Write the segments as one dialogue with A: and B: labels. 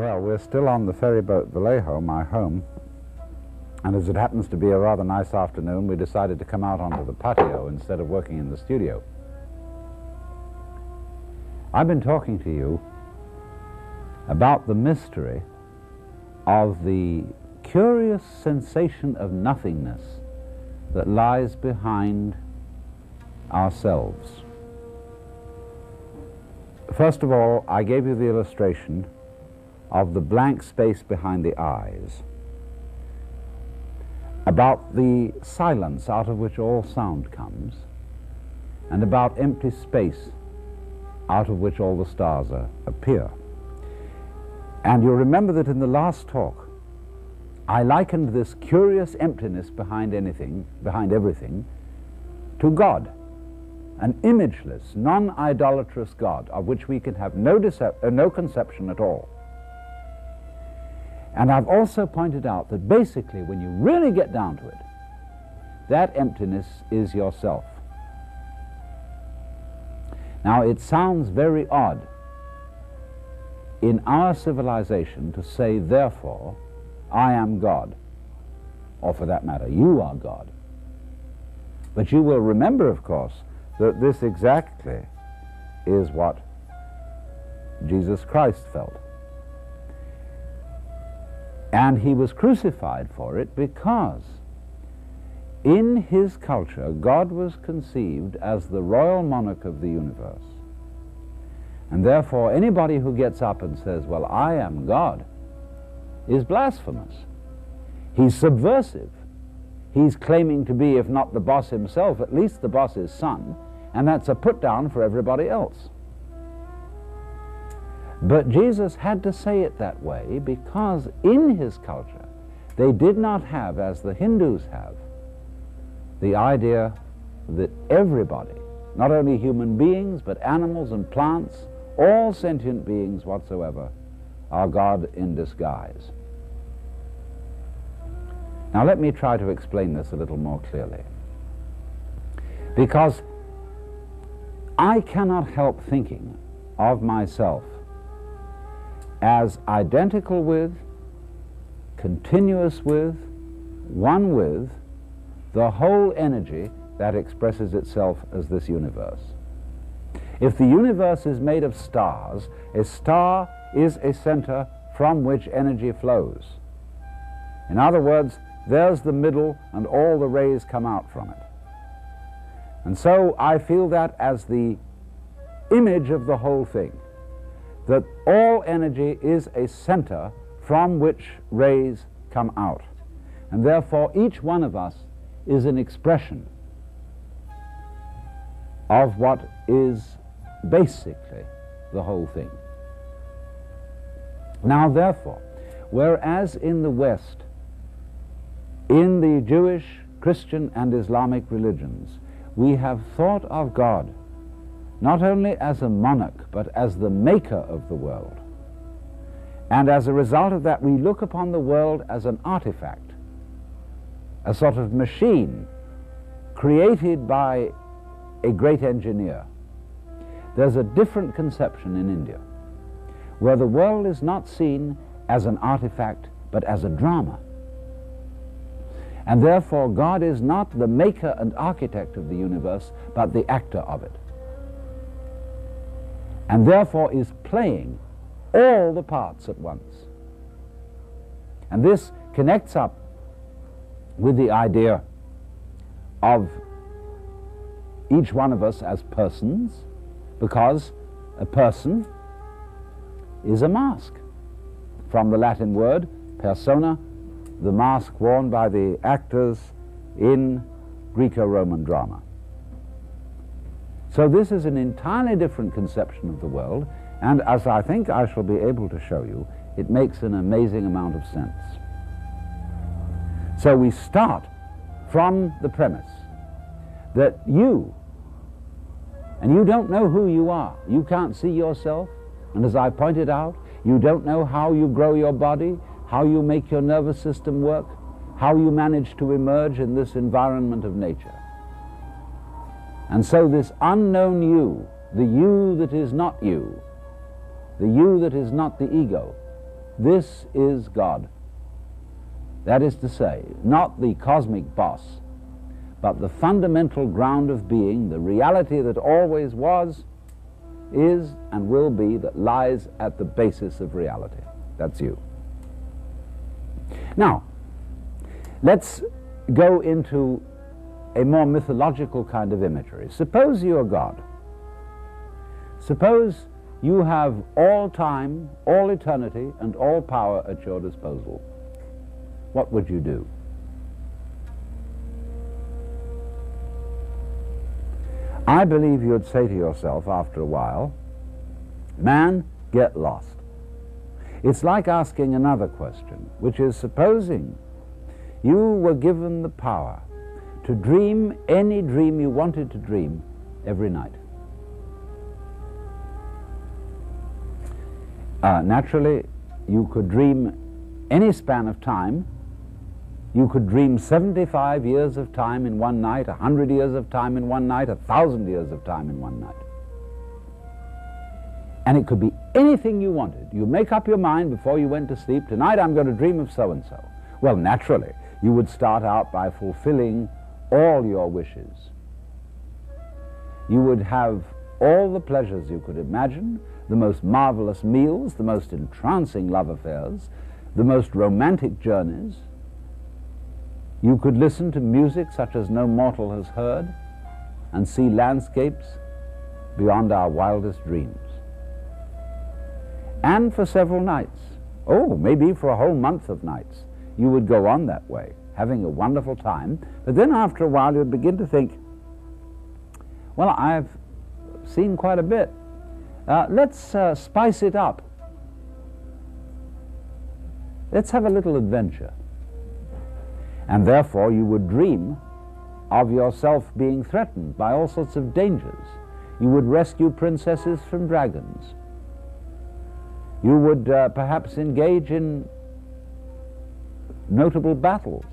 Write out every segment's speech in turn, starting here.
A: Well, we're still on the ferryboat Vallejo, my home, and as it happens to be a rather nice afternoon, we decided to come out onto the patio instead of working in the studio. I've been talking to you about the mystery of the curious sensation of nothingness that lies behind ourselves. First of all, I gave you the illustration of the blank space behind the eyes, about the silence out of which all sound comes, and about empty space out of which all the stars appear. And you'll remember that in the last talk, I likened this curious emptiness behind everything, to God, an imageless, non-idolatrous God of which we can have no conception at all. And I've also pointed out that basically, when you really get down to it, that emptiness is yourself. Now, it sounds very odd in our civilization to say, therefore, I am God, or for that matter, you are God. But you will remember, of course, that this exactly is what Jesus Christ felt. And he was crucified for it because in his culture, God was conceived as the royal monarch of the universe. And therefore, anybody who gets up and says, well, I am God, is blasphemous. He's subversive. He's claiming to be, if not the boss himself, at least the boss's son, and that's a put down for everybody else. But Jesus had to say it that way because in his culture they did not have, as the Hindus have, the idea that everybody, not only human beings but animals and plants, all sentient beings whatsoever, are God in disguise. Now let me try to explain this a little more clearly, because I cannot help thinking of myself as identical with, continuous with, one with the whole energy that expresses itself as this universe. If the universe is made of stars, a star is a center from which energy flows. In other words, there's the middle and all the rays come out from it. And so I feel that as the image of the whole thing, that all energy is a center from which rays come out. And therefore each one of us is an expression of what is basically the whole thing. Now therefore, whereas in the West, in the Jewish, Christian and Islamic religions, we have thought of God not only as a monarch, but as the maker of the world. And as a result of that, we look upon the world as an artifact, a sort of machine created by a great engineer. There's a different conception in India, where the world is not seen as an artifact, but as a drama. And therefore, God is not the maker and architect of the universe, but the actor of it. And therefore is playing all the parts at once. And this connects up with the idea of each one of us as persons, because a person is a mask. From the Latin word persona, the mask worn by the actors in Greco-Roman drama. So this is an entirely different conception of the world, and as I think I shall be able to show you, it makes an amazing amount of sense. So we start from the premise that you, and you don't know who you are, you can't see yourself, and as I pointed out, you don't know how you grow your body, how you make your nervous system work, how you manage to emerge in this environment of nature. And so this unknown you, the you that is not you, the you that is not the ego, This is God. That is to say, not the cosmic boss, but the fundamental ground of being, the reality that always was, is, and will be, that lies at the basis of reality. That's you. Now, let's go into a more mythological kind of imagery. Suppose you are God. Suppose you have all time, all eternity, and all power at your disposal. What would you do? I believe you'd say to yourself after a while, man, get lost. It's like asking another question, which is, supposing you were given the power to dream any dream you wanted to dream every night. Naturally, you could dream any span of time. You could dream 75 years of time in one night, 100 years of time in one night, 1,000 years of time in one night. And it could be anything you wanted. You make up your mind before you went to sleep, tonight I'm going to dream of so-and-so. Well, naturally, you would start out by fulfilling all your wishes. You would have all the pleasures you could imagine, the most marvelous meals, the most entrancing love affairs, the most romantic journeys. You could listen to music such as no mortal has heard and see landscapes beyond our wildest dreams. And for several nights, oh, maybe for a whole month of nights, you would go on that way, having a wonderful time. But then after a while you'd begin to think, well, I've seen quite a bit. Let's spice it up. Let's have a little adventure. And therefore you would dream of yourself being threatened by all sorts of dangers. You would rescue princesses from dragons. You would perhaps engage in notable battles.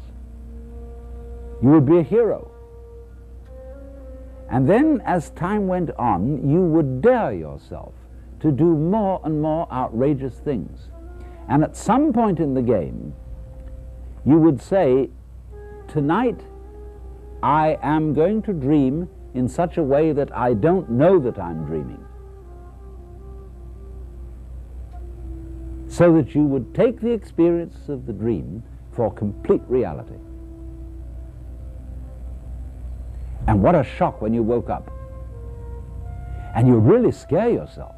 A: You would be a hero. And then as time went on, you would dare yourself to do more and more outrageous things. And at some point in the game, you would say, tonight I am going to dream in such a way that I don't know that I'm dreaming. So that you would take the experience of the dream for complete reality. And what a shock when you woke up. And you really scare yourself.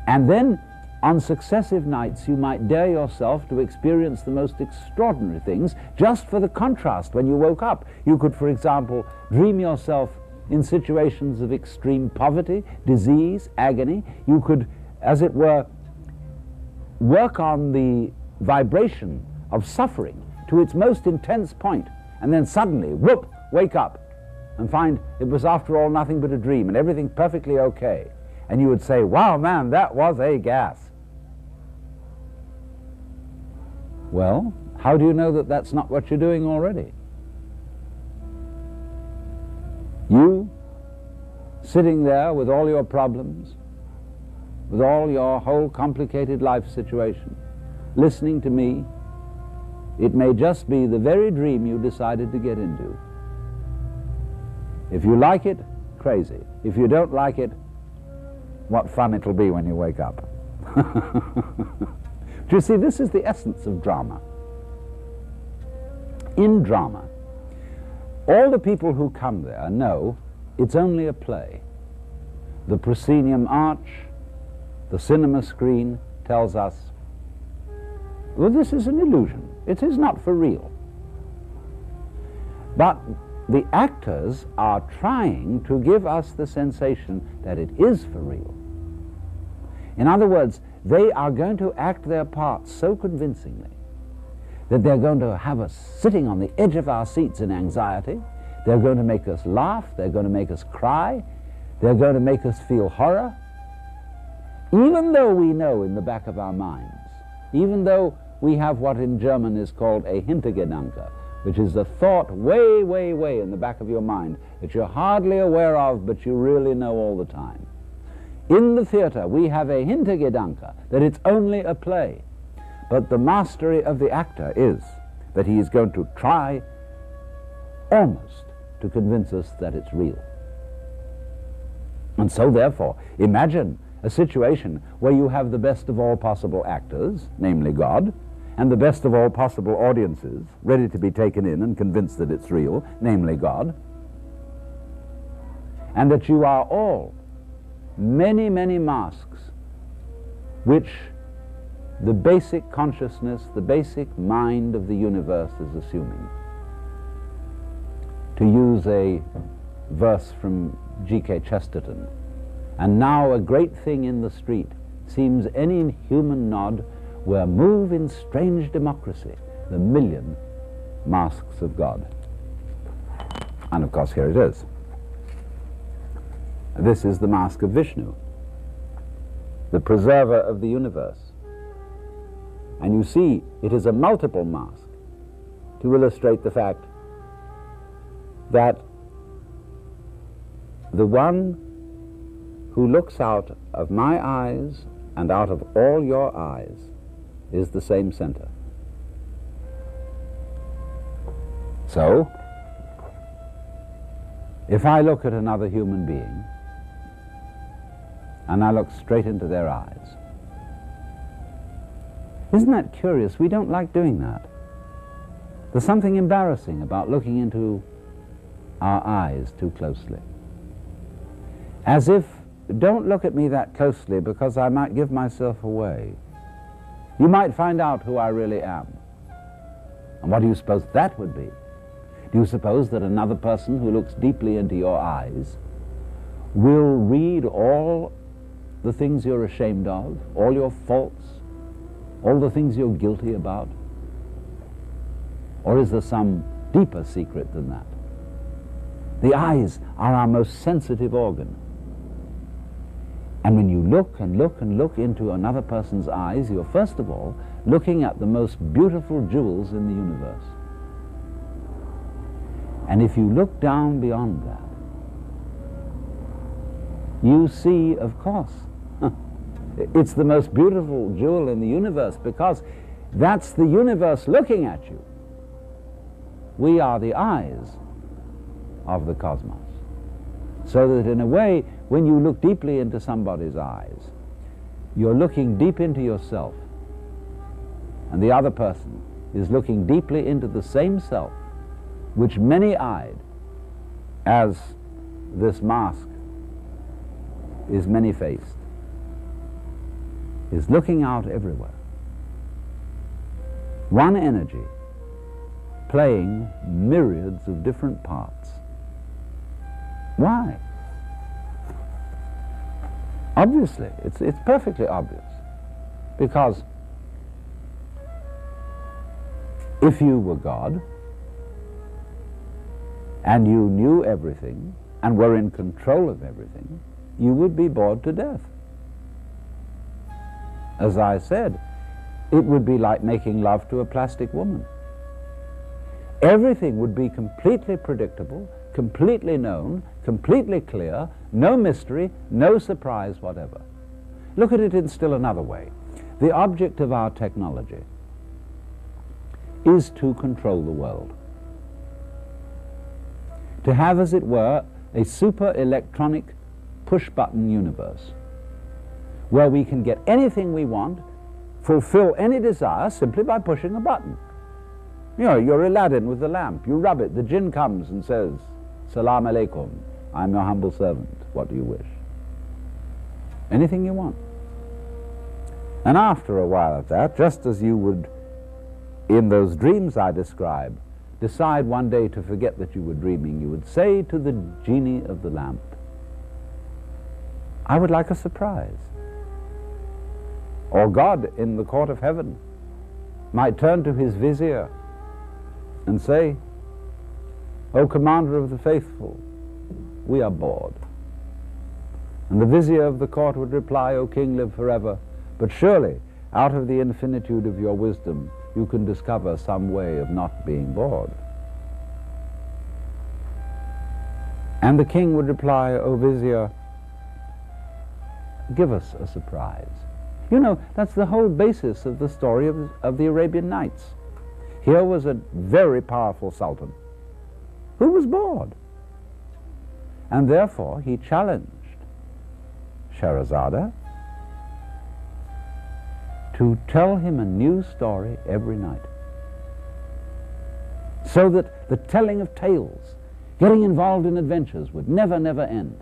A: And then on successive nights you might dare yourself to experience the most extraordinary things just for the contrast when you woke up. You could, for example, dream yourself in situations of extreme poverty, disease, agony. You could, as it were, work on the vibration of suffering to its most intense point, and then suddenly, whoop, wake up and find it was after all nothing but a dream and everything perfectly okay. And you would say, wow, man, that was a gas. Well, how do you know that that's not what you're doing already? You, sitting there with all your problems, with all your whole complicated life situation, listening to me, it may just be the very dream you decided to get into. If you like it, crazy. If you don't like it, what fun it'll be when you wake up. Do you see, this is the essence of drama. In drama, all the people who come there know it's only a play. The proscenium arch, the cinema screen tells us, well, this is an illusion. It is not for real. But the actors are trying to give us the sensation that it is for real. In other words, they are going to act their parts so convincingly that they're going to have us sitting on the edge of our seats in anxiety. They're going to make us laugh. They're going to make us cry. They're going to make us feel horror. Even though we know in the back of our minds, even though we have what in German is called a Hintergedanke, which is the thought way, way, way in the back of your mind that you're hardly aware of, but you really know all the time. In the theater, we have a Hintergedanke that it's only a play. But the mastery of the actor is that he is going to try almost to convince us that it's real. And so, therefore, imagine a situation where you have the best of all possible actors, namely God, and the best of all possible audiences, ready to be taken in and convinced that it's real, namely God, and that you are all many, many masks which the basic consciousness, the basic mind of the universe is assuming. To use a verse from G.K. Chesterton, and now a great thing in the street seems any human nod where move in strange democracy the million masks of God. And of course here it is. This is the mask of Vishnu, the preserver of the universe. And you see, it is a multiple mask to illustrate the fact that the one who looks out of my eyes and out of all your eyes is the same center. So, if I look at another human being and I look straight into their eyes, isn't that curious? We don't like doing that. There's something embarrassing about looking into our eyes too closely. As if, don't look at me that closely because I might give myself away. You might find out who I really am. And what do you suppose that would be? Do you suppose that another person who looks deeply into your eyes will read all the things you're ashamed of, all your faults, all the things you're guilty about? Or is there some deeper secret than that? The eyes are our most sensitive organ. And when you look and look and look into another person's eyes, you're first of all looking at the most beautiful jewels in the universe. And if you look down beyond that, you see, of course, it's the most beautiful jewel in the universe because that's the universe looking at you. We are the eyes of the cosmos. So that in a way, when you look deeply into somebody's eyes, you're looking deep into yourself, and the other person is looking deeply into the same self, which many-eyed, as this mask is many-faced, is looking out everywhere. One energy playing myriads of different parts. Why? Obviously, it's perfectly obvious. Because if you were God, and you knew everything, and were in control of everything, you would be bored to death. As I said, it would be like making love to a plastic woman. Everything would be completely predictable, completely known, completely clear, no mystery, no surprise whatever. Look at it in still another way. The object of our technology is to control the world. To have, as it were, a super electronic push-button universe where we can get anything we want, fulfill any desire simply by pushing a button. You know, you're Aladdin with the lamp. You rub it, the jinn comes and says, "Salam alaikum, I'm your humble servant. What do you wish?" Anything you want. And after a while of that, just as you would, in those dreams I describe, decide one day to forget that you were dreaming, you would say to the genie of the lamp, "I would like a surprise." Or God in the court of heaven might turn to his vizier and say, "O commander of the faithful, we are bored." And the vizier of the court would reply, "O king, live forever, but surely out of the infinitude of your wisdom you can discover some way of not being bored." And the king would reply, "O vizier, give us a surprise. You know, that's the whole basis of the story of the Arabian Nights. Here was a very powerful sultan who was bored, and therefore he challenged Sherazada to tell him a new story every night, so that the telling of tales, getting involved in adventures, would never, never end.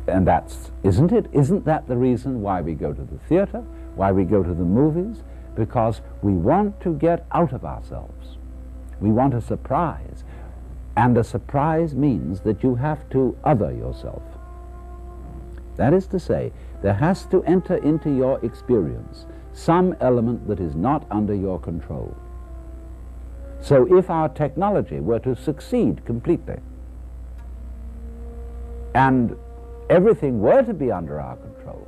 A: And that's, isn't it? Isn't that the reason why we go to the theater, why we go to the movies? Because we want to get out of ourselves. We want a surprise. And a surprise means that you have to other yourself. That is to say, there has to enter into your experience some element that is not under your control. So if our technology were to succeed completely, and everything were to be under our control,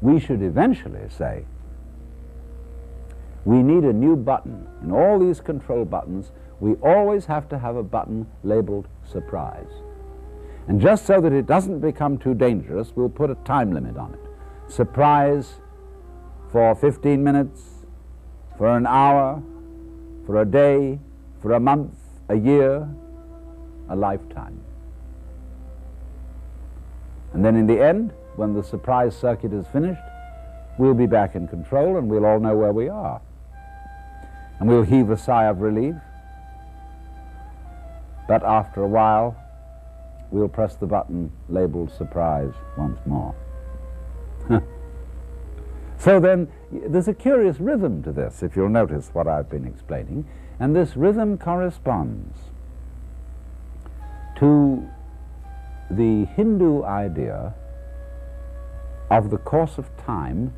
A: we should eventually say, we need a new button. In all these control buttons, we always have to have a button labeled surprise. And just so that it doesn't become too dangerous, we'll put a time limit on it. Surprise for 15 minutes, for an hour, for a day, for a month, a year, a lifetime. And then in the end, when the surprise circuit is finished, we'll be back in control and we'll all know where we are. And we'll heave a sigh of relief. But after a while, we'll press the button labeled surprise once more. So then, there's a curious rhythm to this, if you'll notice what I've been explaining, and this rhythm corresponds to the Hindu idea of the course of time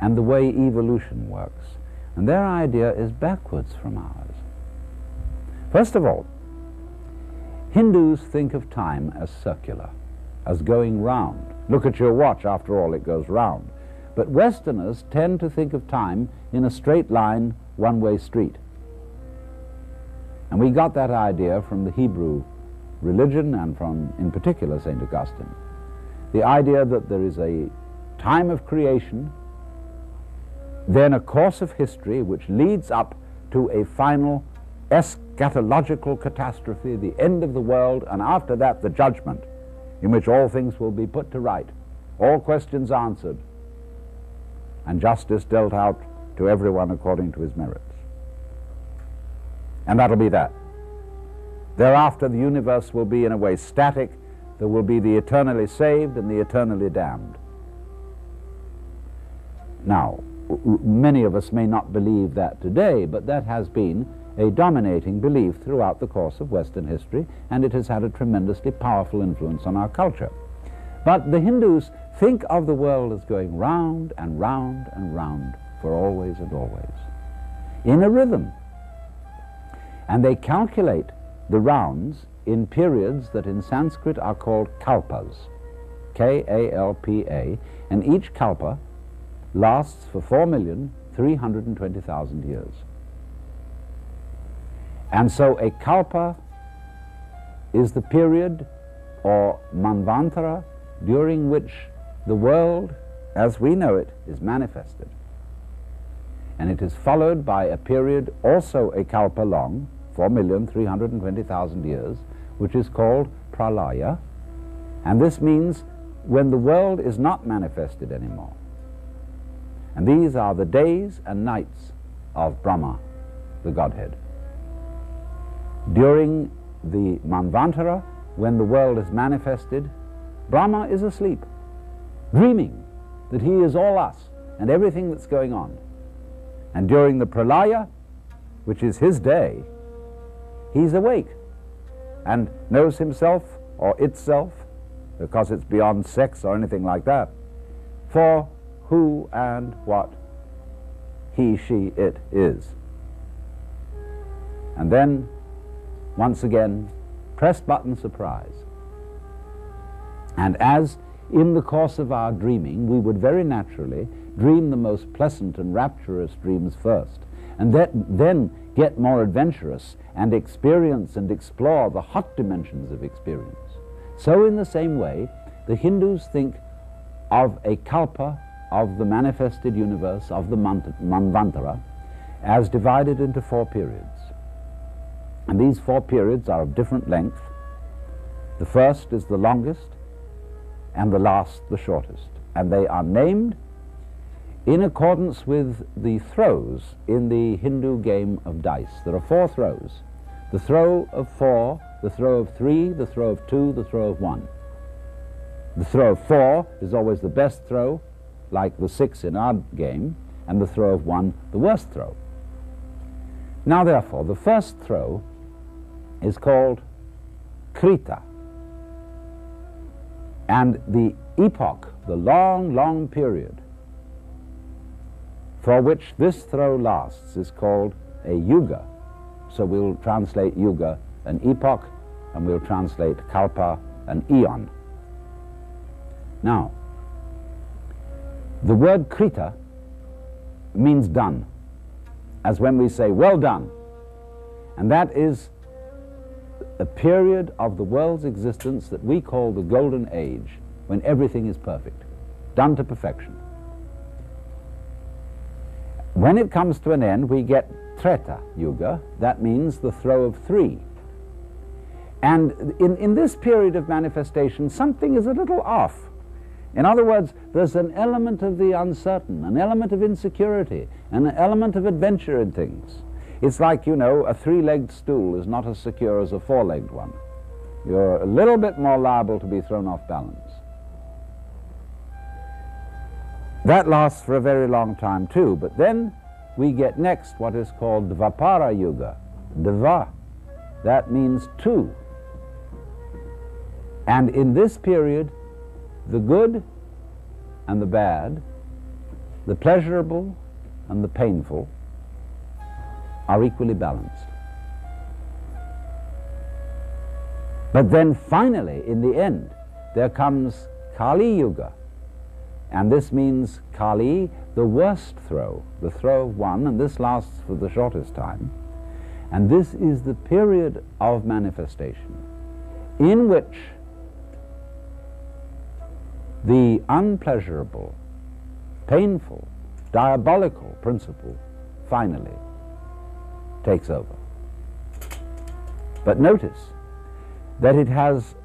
A: and the way evolution works. And their idea is backwards from ours. First of all, Hindus think of time as circular, as going round. Look at your watch, after all, it goes round. But Westerners tend to think of time in a straight line, one-way street. And we got that idea from the Hebrew religion and from, in particular, St. Augustine. The idea that there is a time of creation, then a course of history which leads up to a final eschatological catastrophe, the end of the world, and after that the judgment, in which all things will be put to right, all questions answered, and justice dealt out to everyone according to his merits. And that'll be that. Thereafter the universe will be in a way static. There will be the eternally saved and the eternally damned. Now, many of us may not believe that today, but that has been a dominating belief throughout the course of Western history, and it has had a tremendously powerful influence on our culture. But the Hindus think of the world as going round and round and round for always and always, in a rhythm. And they calculate the rounds in periods that in Sanskrit are called kalpas, K-A-L-P-A, and each kalpa lasts for 4,320,000 years. And so a kalpa is the period, or manvantara, during which the world as we know it is manifested. And it is followed by a period, also a kalpa long, 4,320,000 years, which is called pralaya. And this means when the world is not manifested anymore. And these are the days and nights of Brahma, the Godhead. During the manvantara, when the world is manifested, Brahma is asleep, dreaming that he is all us and everything that's going on. And during the pralaya, which is his day, he's awake and knows himself or itself, because it's beyond sex or anything like that, for who and what he, she, it is. And then, once again, press button surprise. And as in the course of our dreaming, we would very naturally dream the most pleasant and rapturous dreams first, and then get more adventurous and experience and explore the hot dimensions of experience. So in the same way, the Hindus think of a kalpa, of the manifested universe, of the manvantara, as divided into 4 periods. And these 4 periods are of different length. The first is the longest, and the last the shortest. And they are named in accordance with the throws in the Hindu game of dice. There are 4 throws. The throw of 4, the throw of 3, the throw of 2, the throw of 1. The throw of 4 is always the best throw, like the 6 in our game, and the throw of 1 the worst throw. Now therefore, the first throw is called Krita. And the epoch, the long, long period for which this throw lasts is called a yuga. So we'll translate yuga an epoch, and we'll translate kalpa an eon. Now, the word Krita means done, as when we say well done. And that is a period of the world's existence that we call the golden age, when everything is perfect, done to perfection. When it comes to an end, we get Treta Yuga. That means the throw of 3. And in this period of manifestation, something is a little off. In other words, there's an element of the uncertain, an element of insecurity, an element of adventure in things. It's like, you know, a 3-legged stool is not as secure as a 4-legged one. You're a little bit more liable to be thrown off balance. That lasts for a very long time too, but then we get next what is called Dvapara Yuga. Dva, that means 2. And in this period, the good and the bad, the pleasurable and the painful are equally balanced. But then finally, in the end, there comes Kali Yuga. And this means Kali, the worst throw, the throw of 1, and this lasts for the shortest time. And this is the period of manifestation in which the unpleasurable, painful, diabolical principle finally takes over. But notice that it has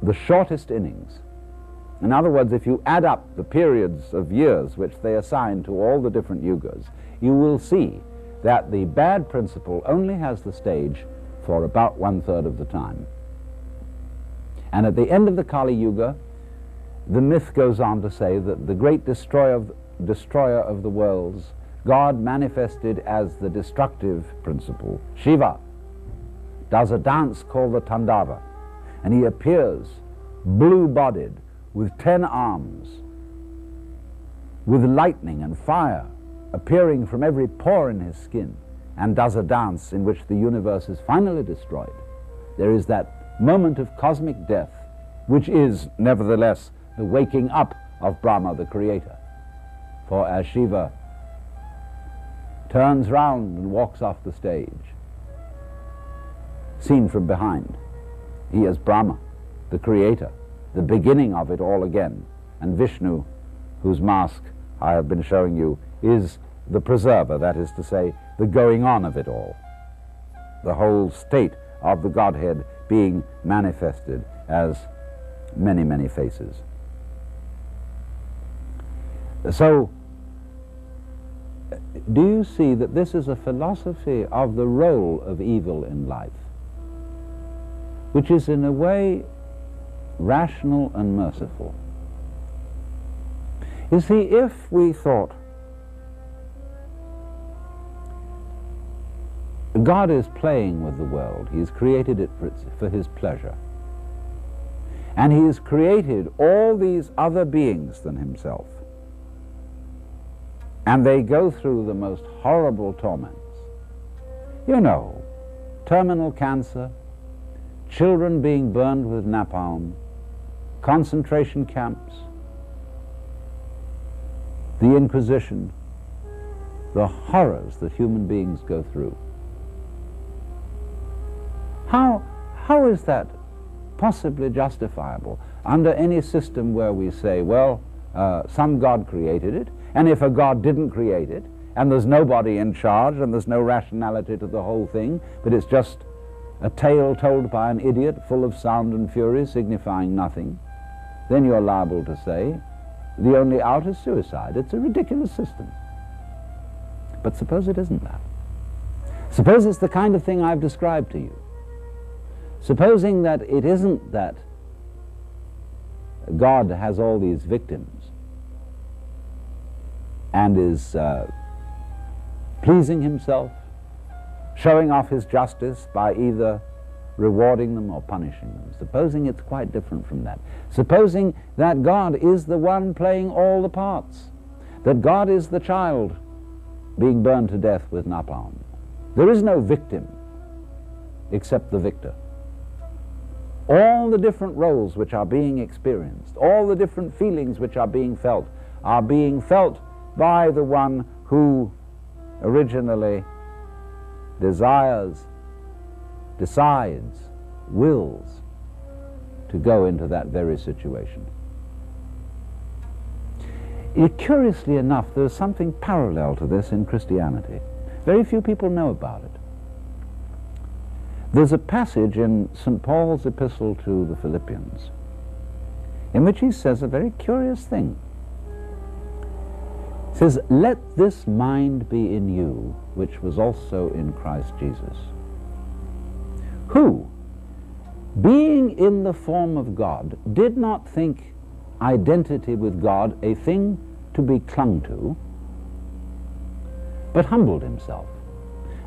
A: the shortest innings. In other words, if you add up the periods of years which they assign to all the different yugas, you will see that the bad principle only has the stage for about 1/3 of the time. And at the end of the Kali Yuga, the myth goes on to say that the great destroyer of the worlds, God manifested as the destructive principle, Shiva, does a dance called the Tandava, and he appears blue-bodied with 10 arms, with lightning and fire appearing from every pore in his skin, and does a dance in which the universe is finally destroyed. There is that moment of cosmic death, which is, nevertheless, the waking up of Brahma, the creator. For as Shiva turns round and walks off the stage, seen from behind, he is Brahma, the creator, the beginning of it all again. And Vishnu, whose mask I have been showing you, is the preserver, that is to say, the going on of it all. The whole state of the Godhead being manifested as many, many faces. So, do you see that this is a philosophy of the role of evil in life, which is in a way rational and merciful? You see, if we thought God is playing with the world, He has created it for His pleasure, and He has created all these other beings than Himself, and they go through the most horrible torments. You know, terminal cancer, children being burned with napalm, concentration camps, the Inquisition, the horrors that human beings go through. How is that possibly justifiable under any system where we say, well, some God created it, and if a God didn't create it, and there's nobody in charge, and there's no rationality to the whole thing, but it's just a tale told by an idiot full of sound and fury signifying nothing, then you're liable to say the only out is suicide. It's a ridiculous system. But suppose it isn't that. Suppose it's the kind of thing I've described to you. Supposing that it isn't that God has all these victims and is pleasing himself, showing off his justice by either rewarding them or punishing them. Supposing it's quite different from that. Supposing that God is the one playing all the parts, that God is the child being burned to death with napalm. There is no victim except the victor. All the different roles which are being experienced, all the different feelings which are being felt by the one who originally desires, decides, wills to go into that very situation. Curiously enough, there's something parallel to this in Christianity. Very few people know about it. There's a passage in St. Paul's epistle to the Philippians in which he says a very curious thing. He says, "Let this mind be in you, which was also in Christ Jesus, who, being in the form of God, did not think identity with God a thing to be clung to, but humbled himself,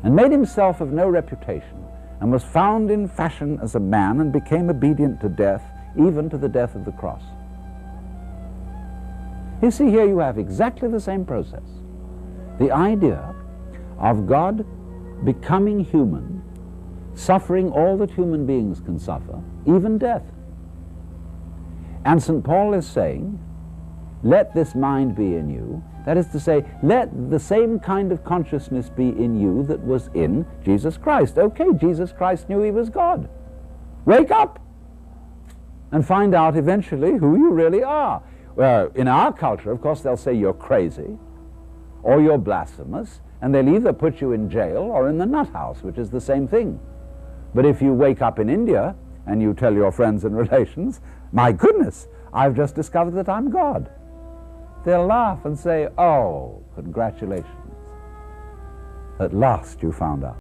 A: and made himself of no reputation, and was found in fashion as a man, and became obedient to death, even to the death of the cross." You see, here you have exactly the same process. The idea of God becoming human, suffering all that human beings can suffer, even death. And St. Paul is saying, let this mind be in you. That is to say, let the same kind of consciousness be in you that was in Jesus Christ. Okay, Jesus Christ knew he was God. Wake up and find out eventually who you really are. In our culture, of course, they'll say you're crazy or you're blasphemous, and they'll either put you in jail or in the nut house, which is the same thing. But if you wake up in India and you tell your friends and relations, my goodness, I've just discovered that I'm God, they'll laugh and say, oh, congratulations. At last you found out.